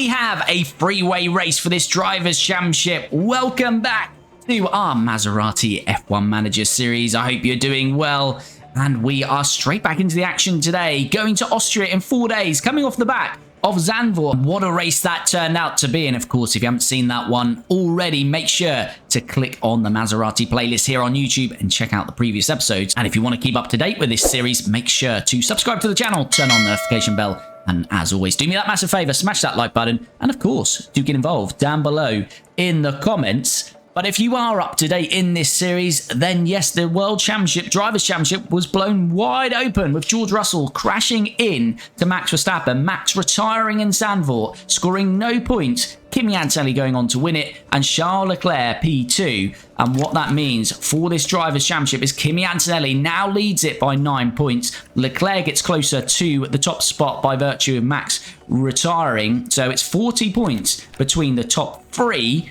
we have a freeway race for this Drivers' Championship. Welcome back to our Maserati F1 Manager Series. I hope you're doing well. And we are straight back into the action today, going to Austria in 4 days, coming off the back of Zandvoort. What a race that turned out to be. And of course, if you haven't seen that one already, make sure to click on the Maserati playlist here on YouTube and check out the previous episodes. And if you want to keep up to date with this series, make sure to subscribe to the channel, turn on the notification bell. And as always, do me that massive favor, smash that like button. And of course, do get involved down below in the comments. But if you are up to date in this series, then yes, the World Championship, Drivers' Championship was blown wide open with George Russell crashing in to Max Verstappen, Max retiring in Zandvoort, scoring no points, Kimi Antonelli going on to win it, and Charles Leclerc P2. And what that means for this Drivers' Championship is Kimi Antonelli now leads it by 9 points. Leclerc gets closer to the top spot by virtue of Max retiring. So it's 40 points between the top three.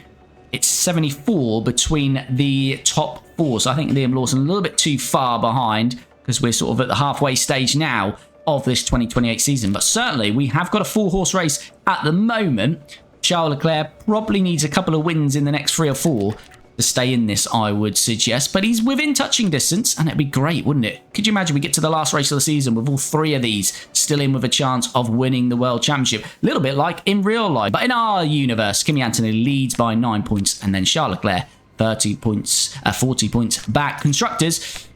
It's 74 between the top four. So I think Liam Lawson a little bit too far behind because we're sort of at the halfway stage now of this 2028 season. But certainly we have got a 4-horse race at the moment. Charles Leclerc probably needs a couple of wins in the next 3 or 4 to stay in this, I would suggest. But he's within touching distance, and it'd be great, wouldn't it? Could you imagine we get to the last race of the season with all 3 of these still in with a chance of winning the World Championship? A little bit like in real life. But in our universe, Kimi Antonelli leads by 9 points, and then Charles Leclerc 40 points back. Constructors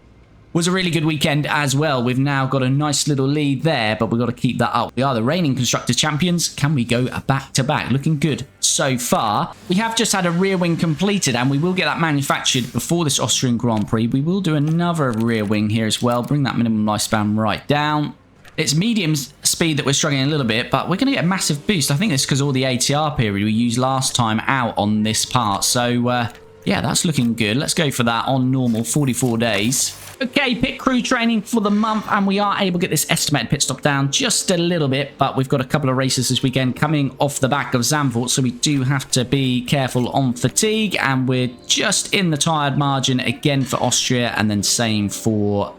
was a really good weekend as well. We've now got a nice little lead there, but we've got to keep that up. We are the reigning Constructors Champions. Can we go back to back? Looking good so far. We have just had a rear wing completed, and we will get that manufactured before this Austrian Grand Prix. We will do another rear wing here as well. Bring that minimum lifespan right down. It's medium speed that we're struggling a little bit, but we're going to get a massive boost. I think it's because all the ATR period we used last time out on this part. So, yeah, that's looking good. Let's go for that on normal, 44 days. Okay, pit crew training for the month, and we are able to get this estimated pit stop down just a little bit, but we've got a couple of races this weekend coming off the back of Zandvoort, so we do have to be careful on fatigue, and we're just in the tired margin again for Austria, and then same for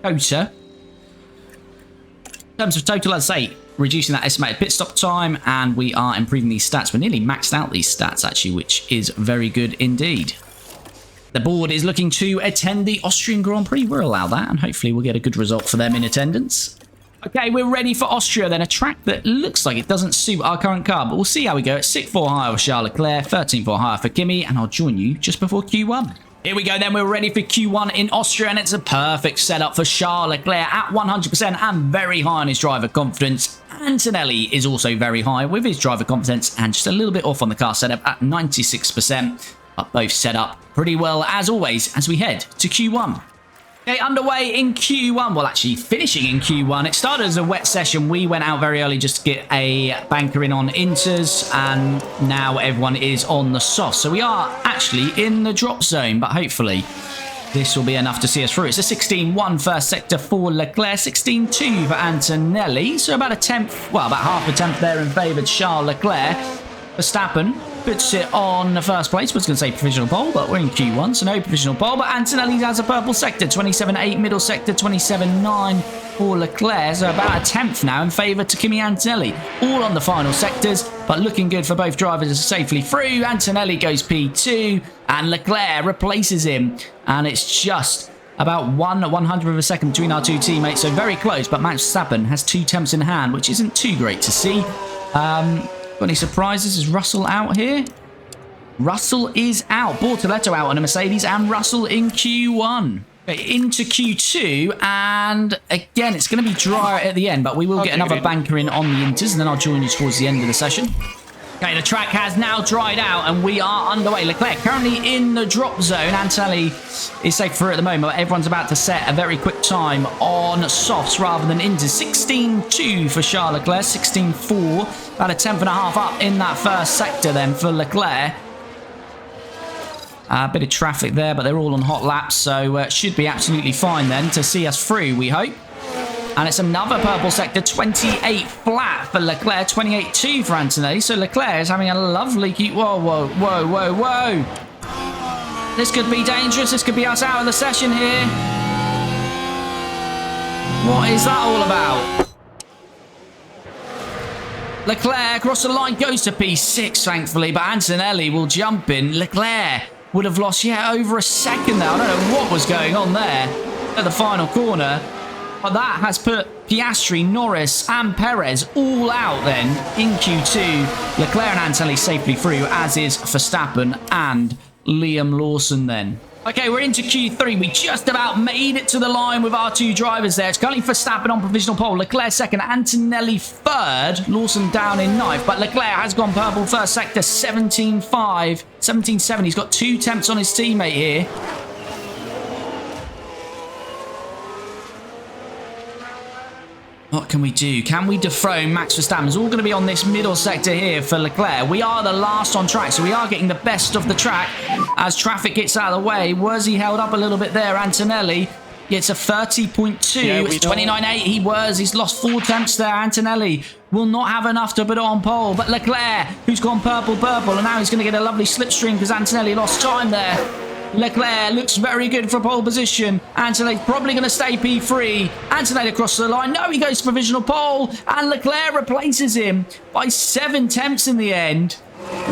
Kota. In terms of total, let's say, reducing that estimated pit stop time, and we are improving these stats. We're nearly maxed out these stats, actually, which is very good indeed. The board is looking to attend the Austrian Grand Prix. We'll allow that, and hopefully we'll get a good result for them in attendance. Okay, we're ready for Austria then. A track that looks like it doesn't suit our current car, but we'll see how we go. It's 6th for higher for Charles Leclerc, 13th for higher for Kimi, and I'll join you just before Q1. Here we go then, we're ready for Q1 in Austria, and it's a perfect setup for Charles Leclerc at 100% and very high on his driver confidence. Antonelli is also very high with his driver confidence and just a little bit off on the car setup at 96%. But both set up pretty well as always as we head to Q1. Okay, underway in Q1. Well, actually finishing in Q1. It started as a wet session. We went out very early just to get a banker in on inters, and now everyone is on the soft. So we are actually in the drop zone, but hopefully this will be enough to see us through. It's a 16-1 first sector for Leclerc, 16-2 for Antonelli. So about a tenth, well, about half a tenth there in favour of Charles Leclerc. Verstappen puts it on the first place. I was going to say provisional pole, but we're in Q1, so no provisional pole. But Antonelli has a purple sector, 27.8 middle sector, 27.9 for Leclerc. So about a tenth now in favour to Kimi Antonelli. All on the final sectors, but looking good for both drivers safely through. Antonelli goes P2, and Leclerc replaces him. And it's just about 1/100 of a second between our two teammates, so very close. But Max Verstappen has 2 temps in hand, which isn't too great to see. Got any surprises? Is Russell out here? Russell is out. Bortoletto out on a Mercedes, and Russell in Q1. Okay, into Q2, and again, it's going to be drier at the end, but we will get another banker in on the inters, and then I'll join you towards the end of the session. Okay, the track has now dried out, and we are underway. Leclerc currently in the drop zone. Antonelli is safe for it at the moment, but everyone's about to set a very quick time on softs rather than inters. 16.2 for Charles Leclerc, 16.4. About a tenth and a half up in that first sector then for Leclerc. A bit of traffic there, but they're all on hot laps, so it should be absolutely fine then to see us through, we hope. And it's another purple sector, 28 flat for Leclerc, 28.2 for Antonelli. So Leclerc is having a lovely keep. Whoa, whoa, whoa, whoa, whoa. This could be dangerous. This could be us out of the session here. What is that all about? Leclerc across the line goes to P6, thankfully, but Antonelli will jump in. Leclerc would have lost, over a second there. I don't know what was going on there at the final corner, but that has put Piastri, Norris, and Perez all out then in Q2. Leclerc and Antonelli safely through, as is Verstappen and Liam Lawson then. Okay, we're into Q3. We just about made it to the line with our two drivers there. It's currently Verstappen on provisional pole. Leclerc second, Antonelli third. Lawson down in ninth, but Leclerc has gone purple first sector, 17.5, 17.7. He's got 2 temps on his teammate here. What can we do? Can we dethrone Max Verstappen? It's all going to be on this middle sector here for Leclerc. We are the last on track, so we are getting the best of the track as traffic gets out of the way. Was he held up a little bit there? Antonelli gets a 30.2. Yeah, it's 29.8. He was. He's lost 4 attempts there. Antonelli will not have enough to put it on pole, but Leclerc, who's gone purple, and now he's going to get a lovely slipstream because Antonelli lost time there. Leclerc looks very good for pole position. Antonelli's probably going to stay P3. Antonelli across the line. No, he goes to provisional pole. And Leclerc replaces him by 7 attempts in the end.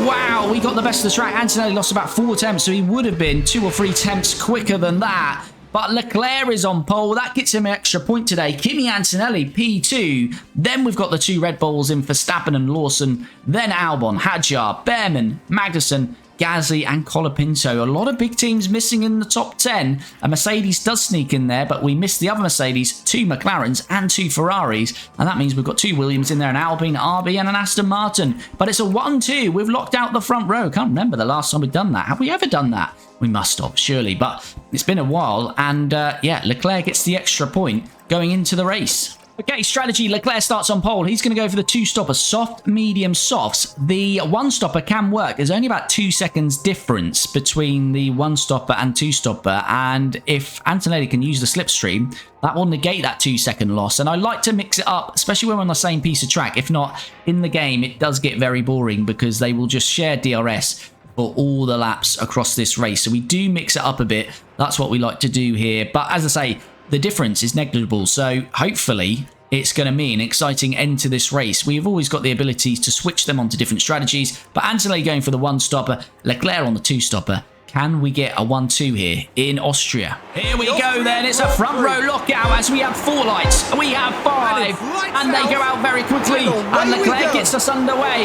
Wow, we got the best of the track. Antonelli lost about 4 attempts, so he would have been 2 or 3 attempts quicker than that. But Leclerc is on pole. That gets him an extra point today. Kimi Antonelli, P2. Then we've got the 2 Red Bulls in Verstappen and Lawson. Then Albon, Hadjar, Behrman, Magnussen, Gasly and Colapinto. A lot of big teams missing in the top 10. A Mercedes does sneak in there, but we missed the other Mercedes, 2 McLarens and 2 Ferraris. And that means we've got 2 Williams in there, an Alpine, RB and an Aston Martin. But it's a 1-2. We've locked out the front row. Can't remember the last time we've done that. Have we ever done that? We must have, surely. But it's been a while. And yeah, Leclerc gets the extra point going into the race. Okay, strategy. Leclerc starts on pole. He's going to go for the 2-stopper. Soft, medium, softs. The 1-stopper can work. There's only about 2 seconds difference between the 1-stopper and 2-stopper. And if Antonelli can use the slipstream, that will negate that 2-second loss. And I like to mix it up, especially when we're on the same piece of track. If not, in the game, it does get very boring because they will just share DRS for all the laps across this race. So we do mix it up a bit. That's what we like to do here. But as I say, the difference is negligible, so hopefully it's going to mean an exciting end to this race. We've always got the ability to switch them onto different strategies, but Antonelli going for the 1-stopper, Leclerc on the 2-stopper. Can we get a 1-2 here in Austria? Here we go then, it's a front row lockout as we have 4 lights, we have 5, and they go out very quickly, and Leclerc gets us underway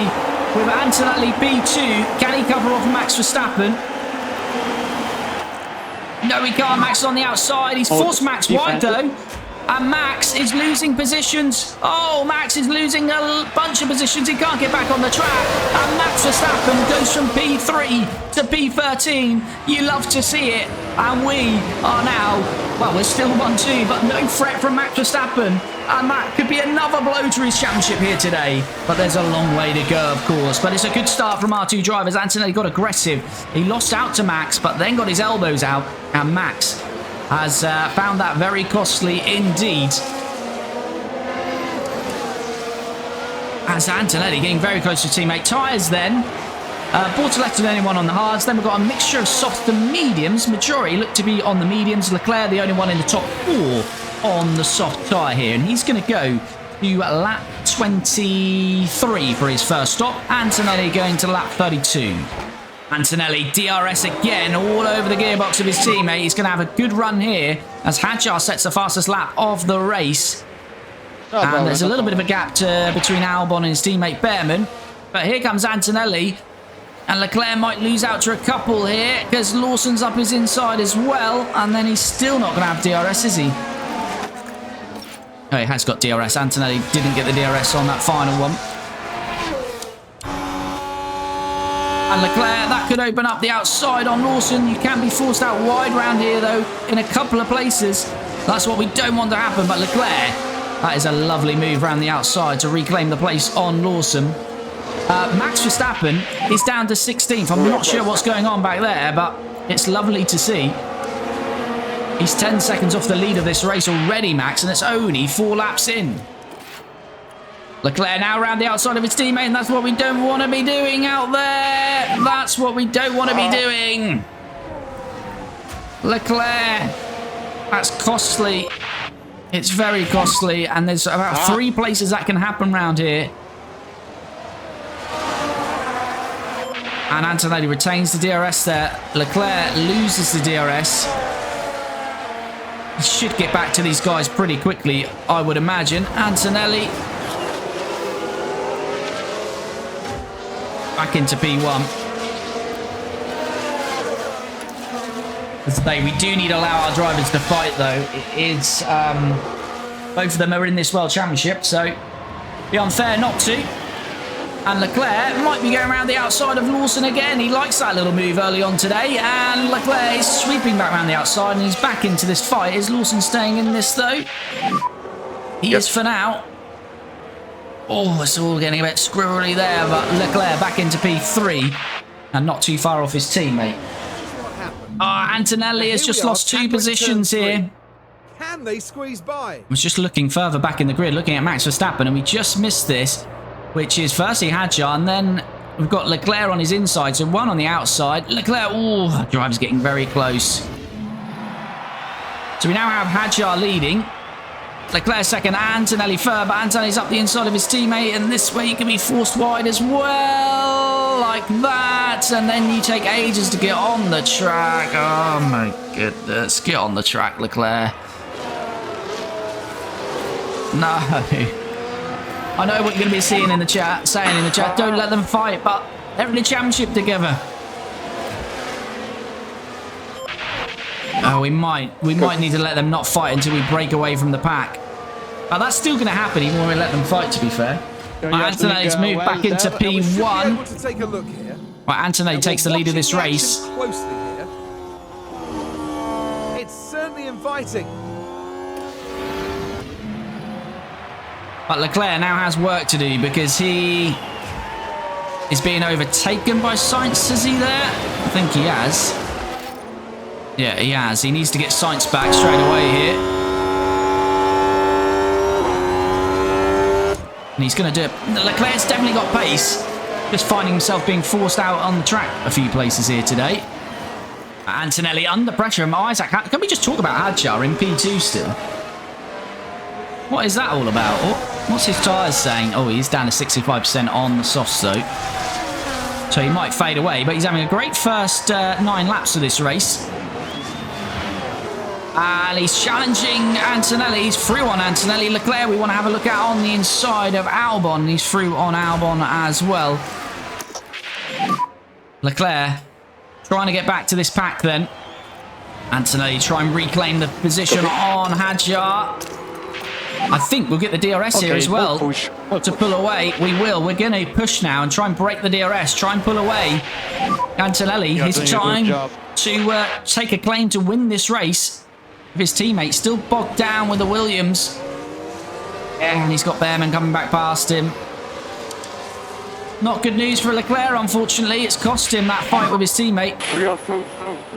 with Antonelli P2. Can he cover off Max Verstappen? No, he can't. Max is on the outside. He's forced Max wide, though. And Max is losing positions. Oh, Max is losing a bunch of positions. He can't get back on the track. And Max Verstappen goes from P3 to P13. You love to see it. And we are now, well, we're still 1-2, but no threat from Max Verstappen. And that could be another blow to his championship here today. But there's a long way to go, of course. But it's a good start from our 2 drivers. Antonelli got aggressive. He lost out to Max, but then got his elbows out. And Max has found that very costly indeed. As Antonelli getting very close to teammate. Tyres then. Bortoletti the only one on the hards. Then we've got a mixture of soft and mediums. Majority look to be on the mediums. Leclerc the only one in the top 4 on the soft tyre here. And he's going to go to lap 23 for his first stop. Antonelli going to lap 32. Antonelli, DRS again, all over the gearbox of his teammate. He's going to have a good run here as Hadjar sets the fastest lap of the race. And there's a little bit of a gap between Albon and his teammate Behrman. But here comes Antonelli. And Leclerc might lose out to a couple here because Lawson's up his inside as well. And then he's still not going to have DRS, is he? Oh, he has got DRS. Antonelli didn't get the DRS on that final one. And Leclerc, that could open up the outside on Lawson. You can be forced out wide round here, though, in a couple of places. That's what we don't want to happen. But Leclerc, that is a lovely move around the outside to reclaim the place on Lawson. Max Verstappen is down to 16th. I'm not sure what's going on back there, but it's lovely to see. He's 10 seconds off the lead of this race already, Max, and it's only 4 laps in. Leclerc now around the outside of his teammate, and that's what we don't want to be doing out there. That's what we don't want to be doing. Leclerc, that's costly. It's very costly, and there's about 3 places that can happen around here. And Antonelli retains the DRS there. Leclerc loses the DRS. He should get back to these guys pretty quickly, I would imagine. Antonelli back into P1. As I say, we do need to allow our drivers to fight, though. It is both of them are in this World Championship, so it'd be unfair not to. And Leclerc might be going around the outside of Lawson again. He likes that little move early on today. And Leclerc is sweeping back around the outside and he's back into this fight. Is Lawson staying in this, though? He is for now. Oh, it's all getting a bit squirrely there. But Leclerc back into P3 and not too far off his teammate. Antonelli has just lost 2 positions here. Can they squeeze by? I was just looking further back in the grid, looking at Max Verstappen, and we just missed this. Which is firstly Hadjar, and then we've got Leclerc on his inside, so 1 on the outside. Leclerc, oh, the driver's getting very close. So we now have Hadjar leading. Leclerc second, Antonelli third, but Antonelli's up the inside of his teammate, and this way he can be forced wide as well, like that. And then you take ages to get on the track. Oh my goodness, get on the track, Leclerc. No. I know what you're going to be seeing in the chat, saying in the chat, don't let them fight, but they're in the championship together. Oh, we might need to let them not fight until we break away from the pack. But that's still going to happen even when we let them fight, to be fair. Antonelli's moved back into P1. Right, Antonelli takes the lead of this race. It's certainly inviting. But Leclerc now has work to do because he is being overtaken by Sainz. Is he there? I think he has. Yeah, he has. He needs to get Sainz back straight away here. And he's going to do it. Leclerc's definitely got pace. Just finding himself being forced out on the track a few places here today. Antonelli under pressure. Isaac, can we just talk about Hadjar in P2 still? What is that all about? What's his tyres saying? Oh, he's down to 65% on the softs though. So he might fade away, but he's having a great first 9 laps of this race. And he's challenging Antonelli. He's through on Antonelli. Leclerc, we want to have a look at on the inside of Albon. He's through on Albon as well. Leclerc trying to get back to this pack then. Antonelli try and reclaim the position on Hadjar. I think we'll get the DRS here as well to pull away. We will. We're going to push now and try and break the DRS. Try and pull away. Antonelli, his time to take a claim to win this race. His teammate still bogged down with the Williams. And he's got Behrman coming back past him. Not good news for Leclerc, unfortunately. It's cost him that fight with his teammate.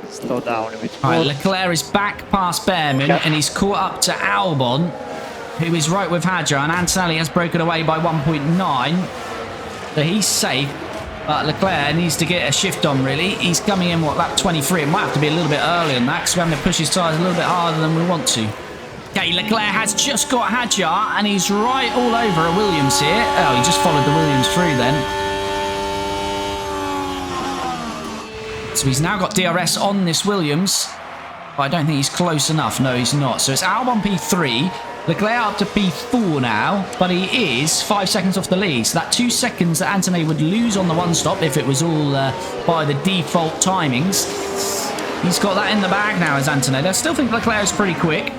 Slow down a bit. All right, Leclerc is back past Behrman and he's caught up to Albon, who is right with Hadjar, and Antonelli has broken away by 1.9. So he's safe, but Leclerc needs to get a shift on, really. He's coming in, what, lap 23? It might have to be a little bit earlier than that, because we're having to push his tyres a little bit harder than we want to. Okay, Leclerc has just got Hadjar, and he's right all over a Williams here. Oh, he just followed the Williams through then. So he's now got DRS on this Williams, but I don't think he's close enough. No, he's not. So it's Albon P3. Leclerc up to P4 now, but he is 5 seconds off the lead. So that 2 seconds that Antonelli would lose on the one stop if it was all by the default timings. He's got that in the bag now as Antonelli. I still think Leclerc is pretty quick.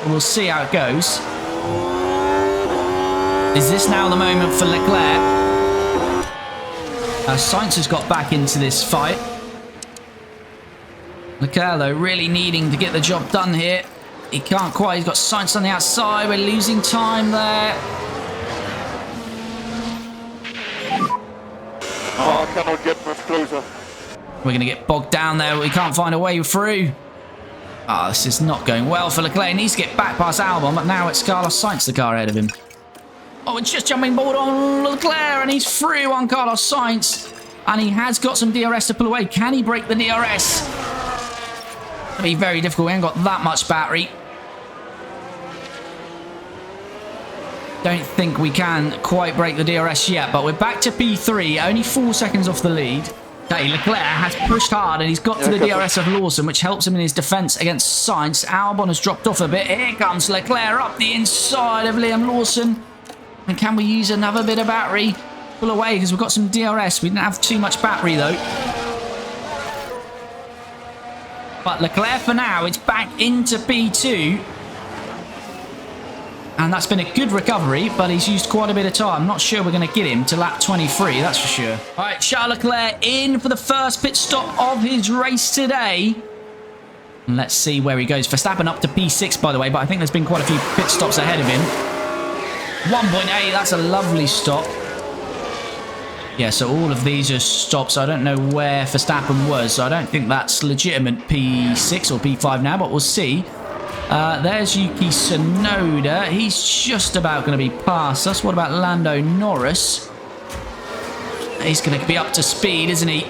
We'll see how it goes. Is this now the moment for Leclerc? Sainz has got back into this fight. Leclerc, though, really needing to get the job done here. He can't quite. He's got Sainz on the outside. We're losing time there. Oh, I cannot get much closer. We're going to get bogged down there. We can't find a way through. Ah, this is not going well for Leclerc. He needs to get back past Albon, but now it's Carlos Sainz, the car ahead of him. Oh, it's just jumping board on Leclerc, and he's through on Carlos Sainz. And he has got some DRS to pull away. Can he break the DRS? It'll be very difficult. We haven't got that much battery. Don't think we can quite break the DRS yet, but we're back to P3, only 4 seconds off the lead. Okay, Leclerc has pushed hard and he's got to the DRS of Lawson, which helps him in his defence against Sainz. Albon has dropped off a bit. Here comes Leclerc up the inside of Liam Lawson. And can we use another bit of battery? Pull away because we've got some DRS. We didn't have too much battery though. But Leclerc for now, it's back into P2. And that's been a good recovery, but he's used quite a bit of time. I'm not sure we're going to get him to lap 23, that's for sure. All right, Charles Leclerc in for the first pit stop of his race today. And let's see where he goes. Verstappen up to P6, by the way, but I think there's been quite a few pit stops ahead of him. 1.8, that's a lovely stop. Yeah, so all of these are stops. I don't know where Verstappen was, so I don't think that's legitimate P6 or P5 now, but we'll see. There's Yuki Tsunoda. He's just about going to be past us. What about Lando Norris? He's going to be up to speed, isn't he?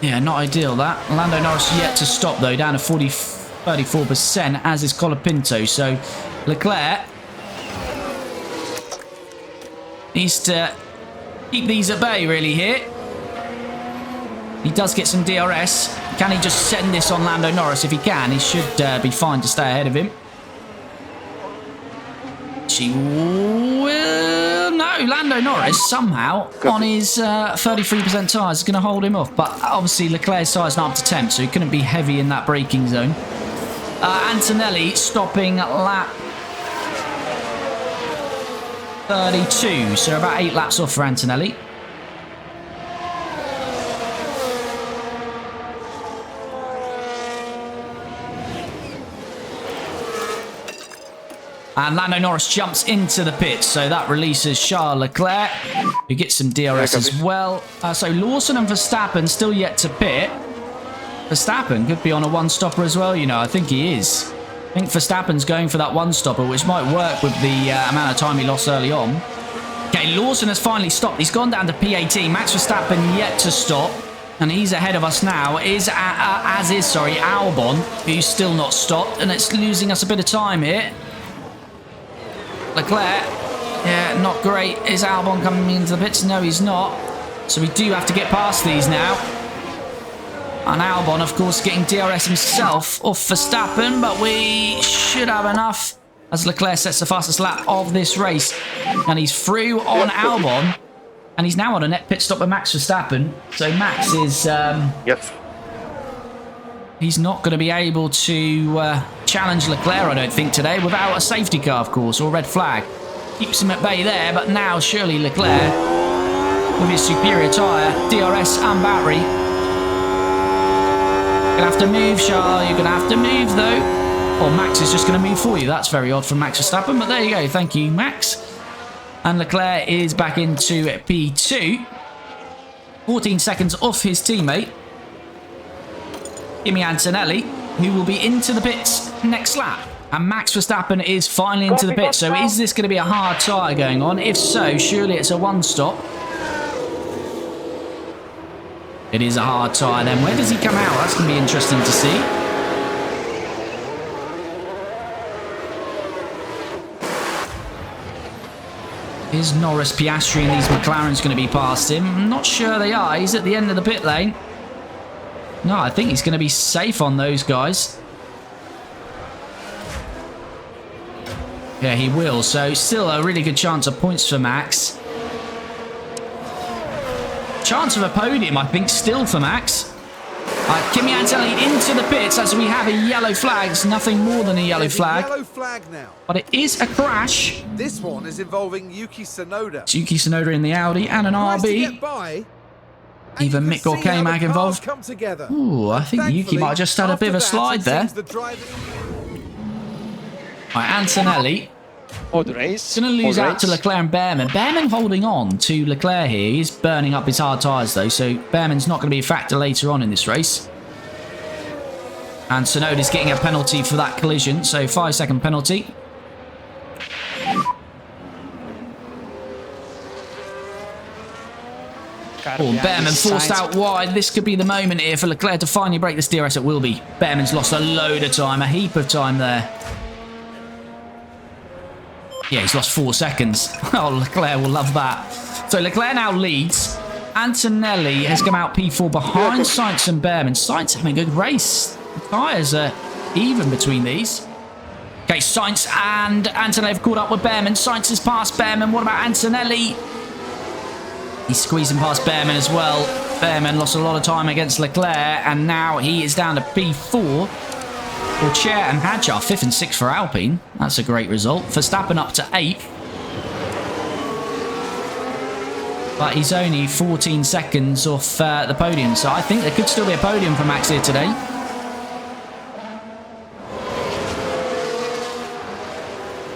Yeah, not ideal, that. Lando Norris yet to stop, though, down to 34%, as is Colapinto. So, Leclerc needs to keep these at bay, really, here. He does get some DRS. Can he just send this on Lando Norris? If he can, he should be fine to stay ahead of him. She will... No, Lando Norris somehow on his 33% tyres is going to hold him off. But obviously Leclerc's tyres not up to temp, so he couldn't be heavy in that braking zone. Antonelli stopping lap 32, so about 8 laps off for Antonelli. And Lando Norris jumps into the pits, so that releases Charles Leclerc, who gets some DRS as well. So Lawson and Verstappen still yet to pit. Verstappen could be on a one-stopper as well, you know. I think he is. I think Verstappen's going for that one-stopper, which might work with the amount of time he lost early on. Okay, Lawson has finally stopped. He's gone down to P18. Max Verstappen yet to stop. And he's ahead of us now, Albon, who's still not stopped. And it's losing us a bit of time here. Leclerc, yeah, not great. Is Albon coming into the pits? No, he's not. So we do have to get past these now. And Albon, of course, getting DRS himself off Verstappen, but we should have enough as Leclerc sets the fastest lap of this race. And he's through on Albon, and he's now on a net pit stop with Max Verstappen. So Max is... He's not going to be able to challenge Leclerc, I don't think, today, without a safety car, of course, or red flag. Keeps him at bay there, but now surely Leclerc, with his superior tyre, DRS and battery. You're going to have to move, Charles. You're going to have to move, though. Or Max is just going to move for you. That's very odd from Max Verstappen, but there you go. Thank you, Max. And Leclerc is back into P2. 14 seconds off his teammate, Kimi Antonelli, who will be into the pits next lap. And Max Verstappen is finally into the pits. So is this going to be a hard tyre going on? If so, surely it's a one-stop. It is a hard tyre then. Where does he come out? That's going to be interesting to see. Is Norris, Piastri and these McLarens going to be past him? I'm not sure they are. He's at the end of the pit lane. No, I think he's going to be safe on those guys. Yeah, he will. So still a really good chance of points for Max. Chance of a podium, I think, still for Max. Kimi Antonelli into the pits as we have a yellow flag. It's nothing more than a yellow flag. Yellow flag now. But it is a crash. This one is involving Yuki Tsunoda. It's Yuki Tsunoda in the Audi and an RB. Even Mick or K-Mag involved. Ooh, I think Yuki might have just had a bit of a slide there. Right, Antonelli. Going to lose out to Leclerc and Behrman. Behrman holding on to Leclerc here. He's burning up his hard tyres though, so Behrman's not going to be a factor later on in this race. And Tsunoda's getting a penalty for that collision, so 5-second penalty. Oh, Behrman forced out wide. This could be the moment here for Leclerc to finally break this DRS. It will be. Behrman's lost a load of time, a heap of time there. Yeah, he's lost 4 seconds. Oh, Leclerc will love that. So Leclerc now leads. Antonelli has come out P4 behind Sainz and Behrman. Sainz having a good race. The tyres are even between these. Okay, Sainz and Antonelli have caught up with Behrman. Sainz has passed Behrman. What about Antonelli? He's squeezing past Behrman as well. Behrman lost a lot of time against Leclerc, and now he is down to P4. Chair and Hadjar, 5th and 6th for Alpine. That's a great result. Verstappen up to 8th. But he's only 14 seconds off the podium, so I think there could still be a podium for Max here today.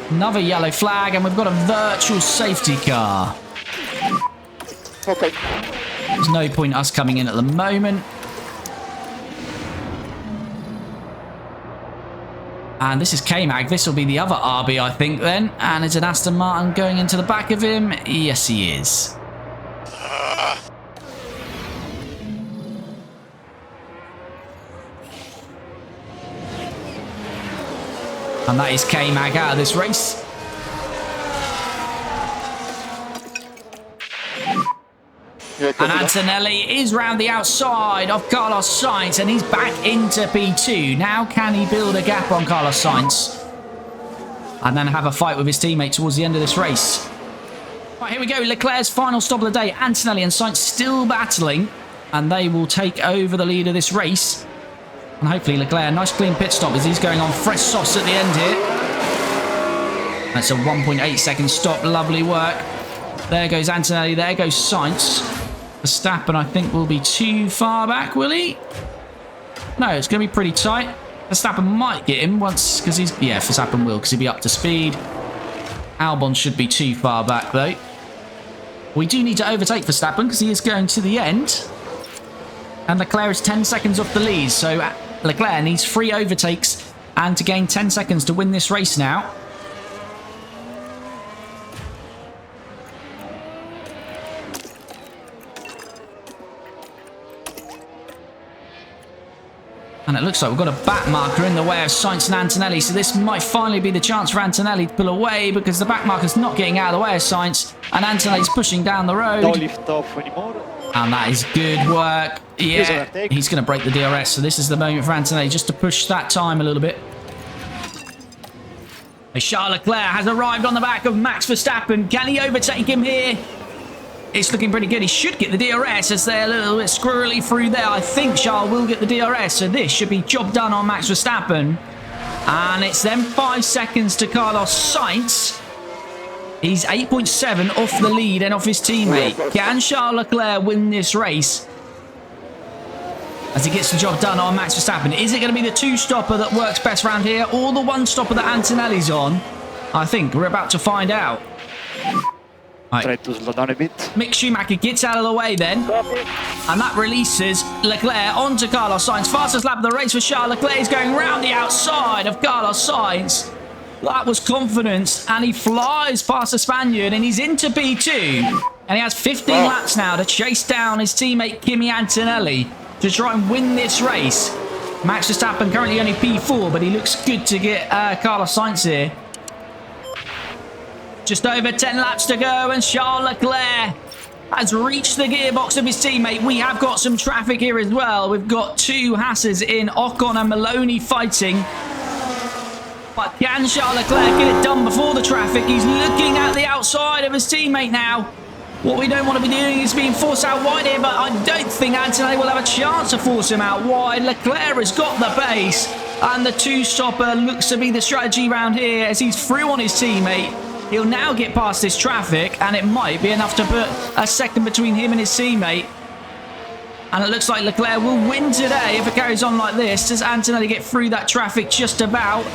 Another yellow flag, and we've got a virtual safety car. Okay. There's no point us coming in at the moment. And this is K-Mag. This will be the other RB, I think, then. And it's an Aston Martin going into the back of him. Yes, he is. And that is K-Mag out of this race. And Antonelli is round the outside of Carlos Sainz, and he's back into P2. Now can he build a gap on Carlos Sainz and then have a fight with his teammate towards the end of this race? Right, here we go. Leclerc's final stop of the day. Antonelli and Sainz still battling, and they will take over the lead of this race. And hopefully Leclerc, nice clean pit stop as he's going on fresh softs at the end here. That's a 1.8 second stop. Lovely work. There goes Antonelli. There goes Sainz. Verstappen, I think, will be too far back, will he? No, it's going to be pretty tight. Verstappen might get him once, because he's... Yeah, Verstappen will, because he'll be up to speed. Albon should be too far back, though. We do need to overtake Verstappen, because he is going to the end. And Leclerc is 10 seconds off the lead, so Leclerc needs 3 overtakes and to gain 10 seconds to win this race now. And it looks like we've got a back marker in the way of Sainz and Antonelli, so this might finally be the chance for Antonelli to pull away, because the back marker's not getting out of the way of Sainz, and Antonelli's pushing down the road. Don't lift off anymore. And that is good work. Yeah, he's going to break the DRS, so this is the moment for Antonelli just to push that time a little bit. Charles Leclerc has arrived on the back of Max Verstappen. Can he overtake him here? It's looking pretty good. He should get the DRS as they're a little bit squirrely through there. I think Charles will get the DRS, so this should be job done on Max Verstappen. And it's then 5 seconds to Carlos Sainz. He's 8.7 off the lead and off his teammate. Can Charles Leclerc win this race as he gets the job done on Max Verstappen? Is it going to be the 2-stopper that works best around here, or the 1-stopper that Antonelli's on? I think we're about to find out. Right. Try to slow down a bit. Mick Schumacher gets out of the way then. And that releases Leclerc onto Carlos Sainz. Fastest lap of the race for Charles Leclerc is going round the outside of Carlos Sainz. That was confidence. And he flies past the Spaniard and he's into P2. And he has 15 laps now to chase down his teammate Kimi Antonelli to try and win this race. Max Verstappen currently only P4, but he looks good to get Carlos Sainz here. Just over 10 laps to go, and Charles Leclerc has reached the gearbox of his teammate. We have got some traffic here as well. We've got 2 Hasses in, Ocon and Maloney fighting. But can Charles Leclerc get it done before the traffic? He's looking at the outside of his teammate now. What we don't want to be doing is being forced out wide here, but I don't think Antonelli will have a chance to force him out wide. Leclerc has got the pace, and the 2-stopper looks to be the strategy around here as he's through on his teammate. He'll now get past this traffic, and it might be enough to put a second between him and his teammate. And it looks like Leclerc will win today if it carries on like this. Does Antonelli get through that traffic just about?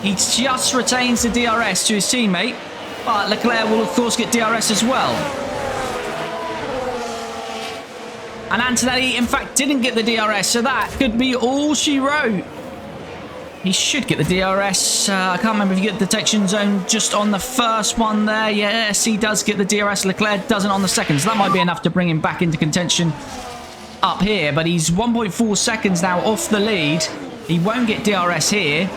He just retains the DRS to his teammate, but Leclerc will, of course, get DRS as well. And Antonelli, in fact, didn't get the DRS, so that could be all she wrote. He should get the DRS. I can't remember if you get the detection zone just on the first one there. Yes, he does get the DRS. Leclerc doesn't on the second. So that might be enough to bring him back into contention up here. But he's 1.4 seconds now off the lead. He won't get DRS here.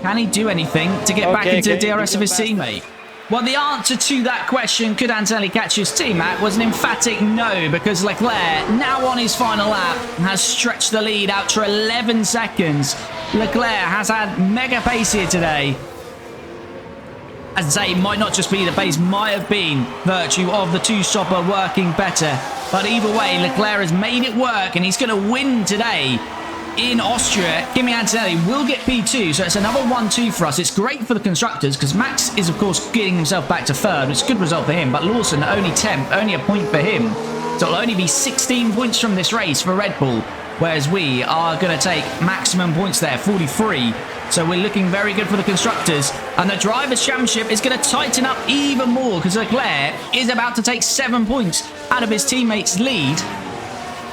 Can he do anything to get back into the DRS of his teammate? Well, the answer to that question, could Antonelli catch his teammate, was an emphatic no, because Leclerc, now on his final lap, has stretched the lead out to 11 seconds. Leclerc has had mega pace here today. As I say, it might not just be the pace, might have been virtue of the two-stopper working better. But either way, Leclerc has made it work, and he's going to win today. In Austria, Kimi Antonelli will get P2, so it's another 1-2 for us. It's great for the constructors because Max is, of course, getting himself back to third. It's a good result for him, but Lawson only 10th, only a point for him. So it'll only be 16 points from this race for Red Bull, whereas we are going to take maximum points there, 43. So we're looking very good for the constructors. And the Drivers' Championship is going to tighten up even more because Leclerc is about to take 7 points out of his teammate's lead.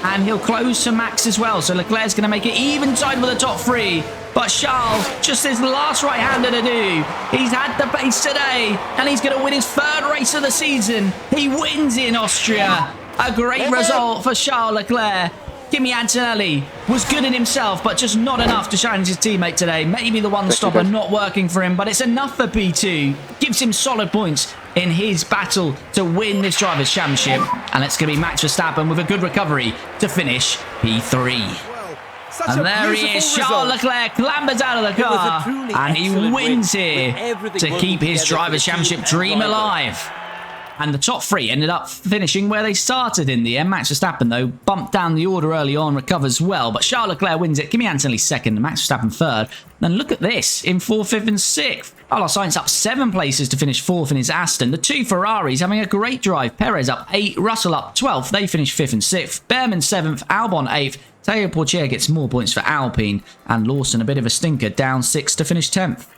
And he'll close to Max as well. So Leclerc's going to make it even tight with the top three. But Charles, just his last right-hander to do. He's had the pace today. And he's going to win his third race of the season. He wins in Austria. A great result for Charles Leclerc. Kimi Antonelli was good in himself, but just not enough to challenge his teammate today. Maybe the one-stopper not working for him, but it's enough for P2. Gives him solid points in his battle to win this Drivers' Championship. And it's going to be Max Verstappen with a good recovery to finish P3. And there he is, Charles Leclerc clambers out of the car, and he wins here to keep his Drivers' Championship dream alive. And the top three ended up finishing where they started in the end. Max Verstappen, though, bumped down the order early on, recovers well. But Charles Leclerc wins it. Kimi Antonelli second, and Max Verstappen third. Then look at this, in 4th, 5th and 6th. Carlos Sainz up 7 places to finish 4th in his Aston. The two Ferraris having a great drive. Perez up 8, Russell up 12th. They finish 5th and 6th. Behrman 7th, Albon 8th. Teo Portier gets more points for Alpine. And Lawson, a bit of a stinker, down 6 to finish 10th.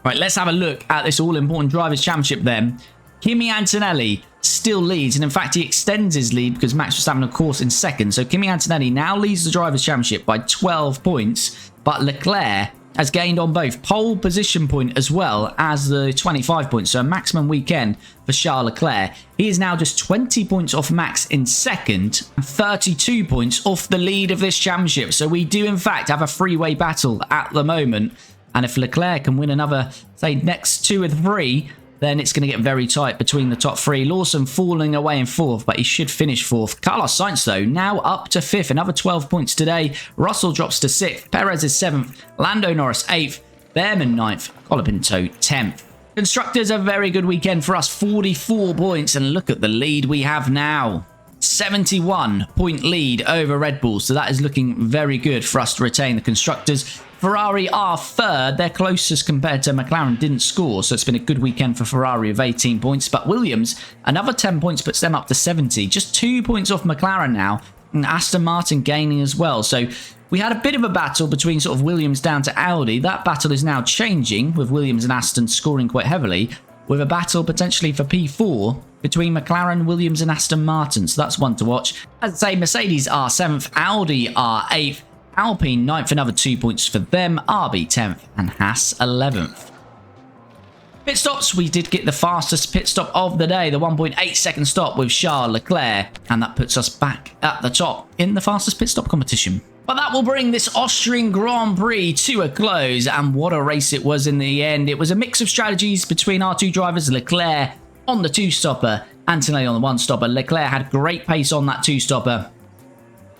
Right, let's have a look at this all-important Drivers' Championship then. Kimi Antonelli still leads, and in fact he extends his lead because Max Verstappen, of course, in second. So Kimi Antonelli now leads the Drivers' Championship by 12 points, but Leclerc has gained on both pole position point as well as the 25 points. So a maximum weekend for Charles Leclerc. He is now just 20 points off Max in second, and 32 points off the lead of this championship. So we do, in fact, have a three-way battle at the moment. And if Leclerc can win another, say, next 2 or 3, then it's going to get very tight between the top 3. Lawson falling away in 4th, but he should finish 4th. Carlos Sainz, though, now up to 5th. Another 12 points today. Russell drops to 6th. Perez is 7th. Lando Norris 8th. Behrman 9th. Colapinto 10th. Constructors, a very good weekend for us. 44 points. And look at the lead we have now. 71-point lead over Red Bull. So that is looking very good for us to retain the Constructors. Ferrari are third. They're closest compared to McLaren, didn't score. So it's been a good weekend for Ferrari with 18 points. But Williams, another 10 points puts them up to 70. Just 2 points off McLaren now. And Aston Martin gaining as well. So we had a bit of a battle between sort of Williams down to Audi. That battle is now changing with Williams and Aston scoring quite heavily. With a battle potentially for P4 between McLaren, Williams and Aston Martin. So that's one to watch. As I say, Mercedes are 7th. Audi are 8th. Alpine 9th, another 2 points for them. RB 10th and Haas 11th. Pit stops, we did get the fastest pit stop of the day, the 1.8 second stop with Charles Leclerc, and that puts us back at the top in the fastest pit stop competition. But that will bring this Austrian Grand Prix to a close, and what a race it was in the end. It was a mix of strategies between our two drivers, Leclerc on the two-stopper, Antonelli on the one-stopper. Leclerc had great pace on that two-stopper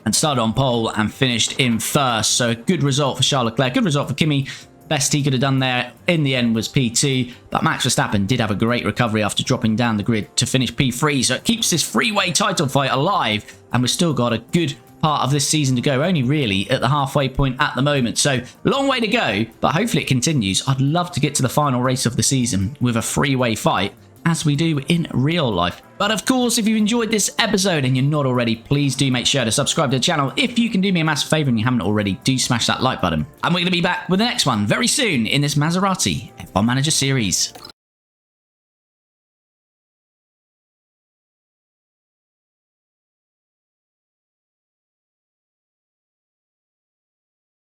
and started on pole and finished in first. So a good result for Charles Leclerc, good result for Kimi. Best he could have done there in the end was P2, but Max Verstappen did have a great recovery after dropping down the grid to finish P3, so it keeps this three-way title fight alive, and we've still got a good part of this season to go, only really at the halfway point at the moment. So long way to go, but hopefully it continues. I'd love to get to the final race of the season with a three-way fight, as we do in real life. But of course, if you enjoyed this episode and you're not already, please do make sure to subscribe to the channel. If you can do me a massive favor and you haven't already, do smash that like button. And we're going to be back with the next one very soon in this Maserati F1 Manager series.